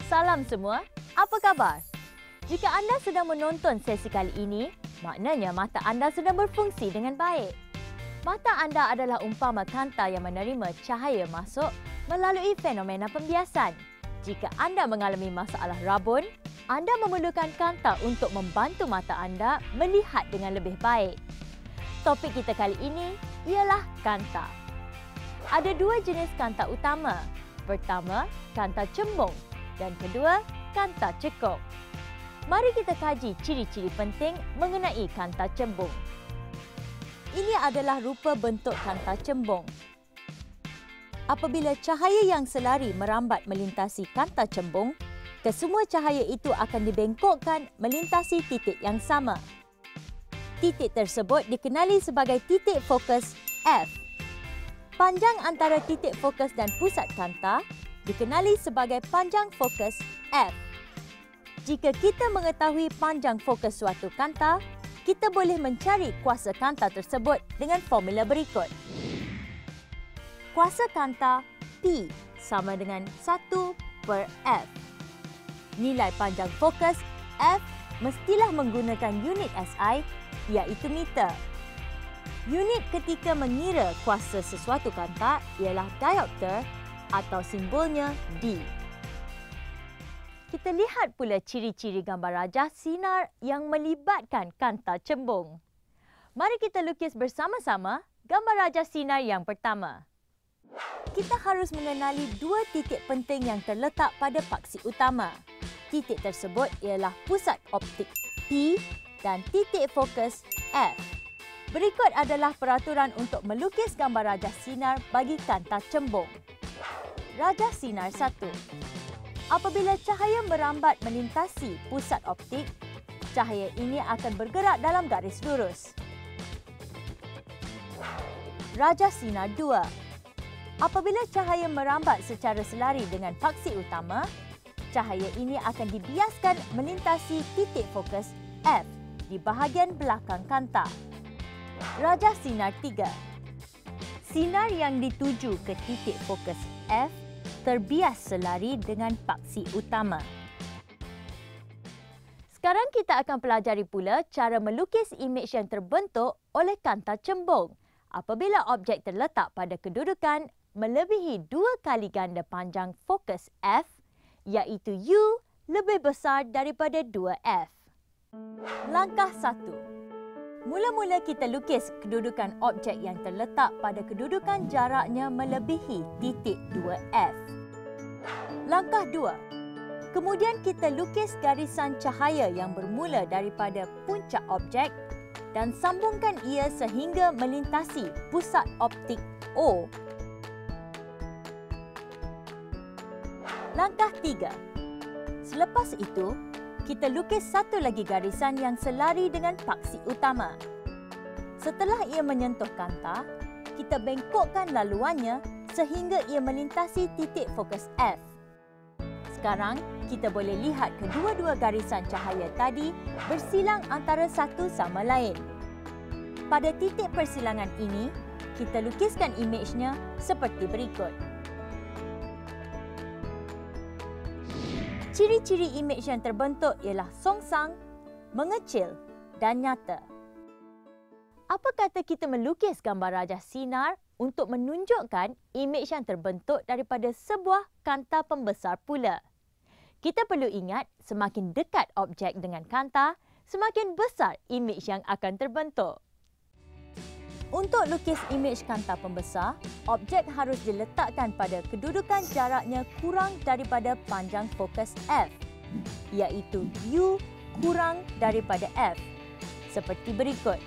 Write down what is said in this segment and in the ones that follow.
Salam semua, apa khabar? Jika anda sedang menonton sesi kali ini, maknanya mata anda sedang berfungsi dengan baik. Mata anda adalah umpama kanta yang menerima cahaya masuk melalui fenomena pembiasan. Jika anda mengalami masalah rabun, anda memerlukan kanta untuk membantu mata anda melihat dengan lebih baik. Topik kita kali ini ialah kanta. Ada dua jenis kanta utama. Pertama, kanta cembung dan kedua, kanta cekung. Mari kita kaji ciri-ciri penting mengenai kanta cembung. Ini adalah rupa bentuk kanta cembung. Apabila cahaya yang selari merambat melintasi kanta cembung, kesemua cahaya itu akan dibengkokkan melintasi titik yang sama. Titik tersebut dikenali sebagai titik fokus F. Panjang antara titik fokus dan pusat kanta dikenali sebagai panjang fokus F. Jika kita mengetahui panjang fokus suatu kanta, kita boleh mencari kuasa kanta tersebut dengan formula berikut. Kuasa kanta P sama dengan 1/F. Nilai panjang fokus F mestilah menggunakan unit SI iaitu meter. Unit ketika mengira kuasa sesuatu kanta ialah diopter atau simbolnya D. Kita lihat pula ciri-ciri gambar rajah sinar yang melibatkan kanta cembung. Mari kita lukis bersama-sama gambar rajah sinar yang pertama. Kita harus mengenali dua titik penting yang terletak pada paksi utama. Titik tersebut ialah pusat optik P dan titik fokus F. Berikut adalah peraturan untuk melukis gambar rajah sinar bagi kanta cembung. Rajah sinar 1. Apabila cahaya merambat melintasi pusat optik, cahaya ini akan bergerak dalam garis lurus. Rajah sinar 2. Apabila cahaya merambat secara selari dengan paksi utama, cahaya ini akan dibiaskan melintasi titik fokus F di bahagian belakang kanta. Rajah sinar 3. Sinar yang dituju ke titik fokus F terbias selari dengan paksi utama. Sekarang kita akan pelajari pula cara melukis imej yang terbentuk oleh kanta cembung apabila objek terletak pada kedudukan melebihi 2 kali ganda panjang fokus F iaitu U lebih besar daripada 2F. Langkah 1. Mula-mula kita lukis kedudukan objek yang terletak pada kedudukan jaraknya melebihi titik 2F. Langkah 2. Kemudian kita lukis garisan cahaya yang bermula daripada puncak objek dan sambungkan ia sehingga melintasi pusat optik O. Langkah 3. Selepas itu, kita lukis satu lagi garisan yang selari dengan paksi utama. Setelah ia menyentuh kanta, kita bengkokkan laluannya sehingga ia melintasi titik fokus F. Sekarang, kita boleh lihat kedua-dua garisan cahaya tadi bersilang antara satu sama lain. Pada titik persilangan ini, kita lukiskan imejnya seperti berikut. Ciri-ciri imej yang terbentuk ialah songsang, mengecil dan nyata. Apa kata kita melukis gambar rajah sinar untuk menunjukkan imej yang terbentuk daripada sebuah kanta pembesar pula? Kita perlu ingat semakin dekat objek dengan kanta, semakin besar imej yang akan terbentuk. Untuk lukis imej kanta pembesar, objek harus diletakkan pada kedudukan jaraknya kurang daripada panjang fokus F, iaitu U kurang daripada F, seperti berikut.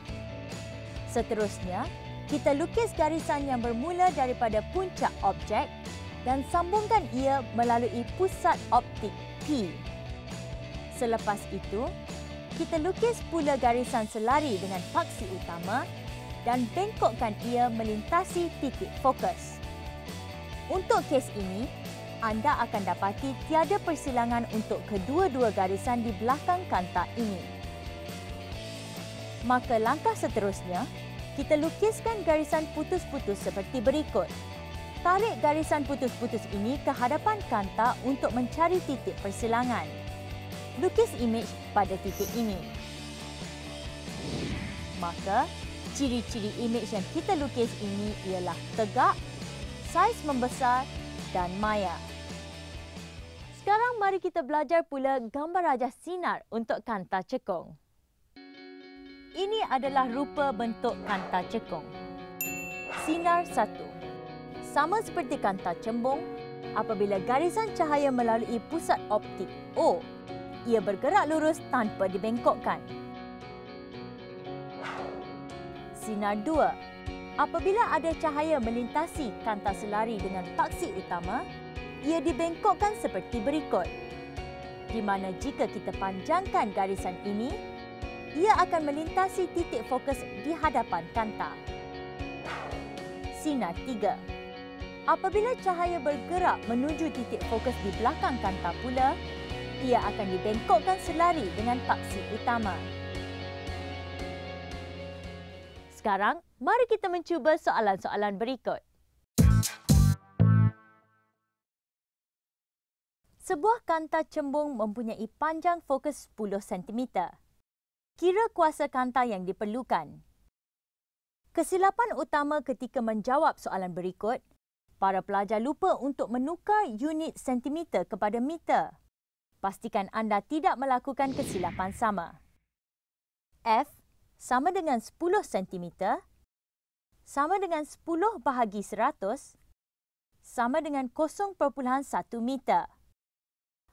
Seterusnya, kita lukis garisan yang bermula daripada puncak objek dan sambungkan ia melalui pusat optik P. Selepas itu, kita lukis pula garisan selari dengan paksi utama dan bengkokkan ia melintasi titik fokus. Untuk kes ini, anda akan dapati tiada persilangan untuk kedua-dua garisan di belakang kanta ini. Maka langkah seterusnya, kita lukiskan garisan putus-putus seperti berikut. tarik garisan putus-putus ini ke hadapan kanta untuk mencari titik persilangan. Lukis imej pada titik ini. Maka, ciri-ciri imej yang kita lukis ini ialah tegak, saiz membesar dan maya. Sekarang mari kita belajar pula gambar rajah sinar untuk kanta cekung. Ini adalah rupa bentuk kanta cekung. Sinar 1. Sama seperti kanta cembung, apabila garisan cahaya melalui pusat optik O, ia bergerak lurus tanpa dibengkokkan. Sinar 2. Apabila ada cahaya melintasi kanta selari dengan paksi utama, ia dibengkokkan seperti berikut. Di mana jika kita panjangkan garisan ini, ia akan melintasi titik fokus di hadapan kanta. Sinar 3. Apabila cahaya bergerak menuju titik fokus di belakang kanta pula, ia akan dibengkokkan selari dengan paksi utama. Sekarang, mari kita mencuba soalan-soalan berikut. Sebuah kanta cembung mempunyai panjang fokus 10 cm. Kira kuasa kanta yang diperlukan. Kesilapan utama ketika menjawab soalan berikut, para pelajar lupa untuk menukar unit sentimeter kepada meter. Pastikan anda tidak melakukan kesilapan sama. F sama dengan 10 cm, sama dengan 10 bahagi 100, sama dengan 0.1 meter.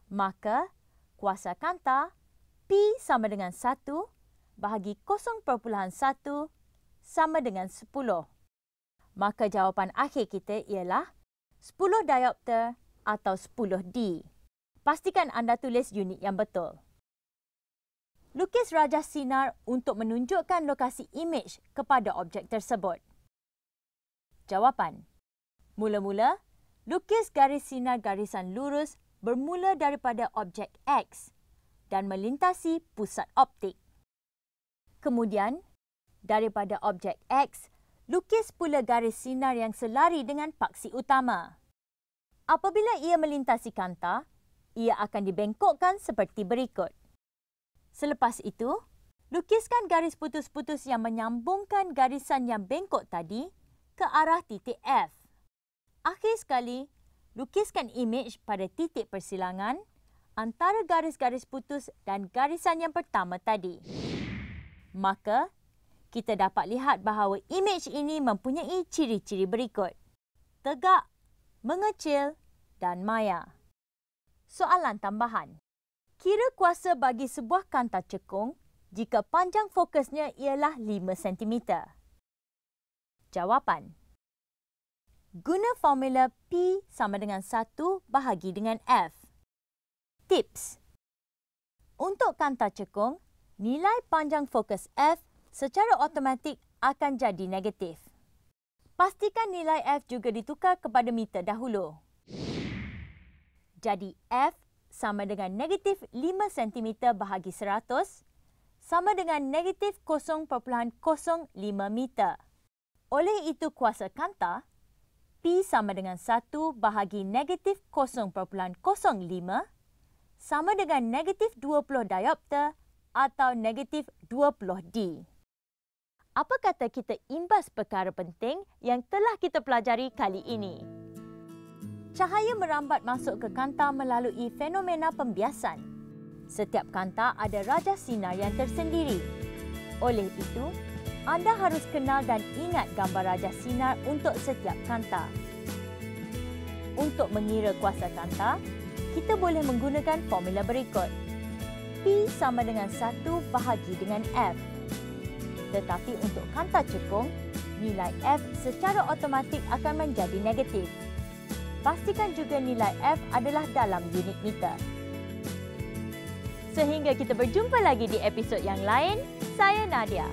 Maka, kuasa kanta P sama dengan 1 bahagi 0.1 sama dengan 10. Maka jawapan akhir kita ialah 10 diopter atau 10D. Pastikan anda tulis unit yang betul. Lukis rajah sinar untuk menunjukkan lokasi imej kepada objek tersebut. Jawapan. Mula-mula, lukis garis sinar garisan lurus bermula daripada objek X dan melintasi pusat optik. Kemudian, daripada objek X, lukis pula garis sinar yang selari dengan paksi utama. Apabila ia melintasi kanta, ia akan dibengkokkan seperti berikut. Selepas itu, lukiskan garis putus-putus yang menyambungkan garisan yang bengkok tadi ke arah titik F. Akhir sekali, lukiskan imej pada titik persilangan antara garis-garis putus dan garisan yang pertama tadi. Maka, kita dapat lihat bahawa imej ini mempunyai ciri-ciri berikut. Tegak, mengecil dan maya. Soalan tambahan. Kira kuasa bagi sebuah kanta cekung jika panjang fokusnya ialah 5 cm. Jawapan. Guna formula P sama dengan 1 bahagi dengan F. Tips. Untuk kanta cekung, nilai panjang fokus F secara automatik akan jadi negatif. Pastikan nilai F juga ditukar kepada meter dahulu. Jadi F sama dengan negatif 5 cm bahagi 100 sama dengan negatif 0.05 meter. Oleh itu kuasa kanta P sama dengan 1 bahagi negatif 0.05 sama dengan negatif 20 diopter atau negatif 20D. Apa kata kita imbas perkara penting yang telah kita pelajari kali ini? Cahaya merambat masuk ke kanta melalui fenomena pembiasan. Setiap kanta ada rajah sinar yang tersendiri. Oleh itu, anda harus kenal dan ingat gambar rajah sinar untuk setiap kanta. Untuk mengira kuasa kanta, kita boleh menggunakan formula berikut. P sama dengan 1 bahagi dengan F. Tetapi untuk kanta cekung, nilai F secara automatik akan menjadi negatif. Pastikan juga nilai F adalah dalam unit meter. Sehingga kita berjumpa lagi di episod yang lain, saya Nadia.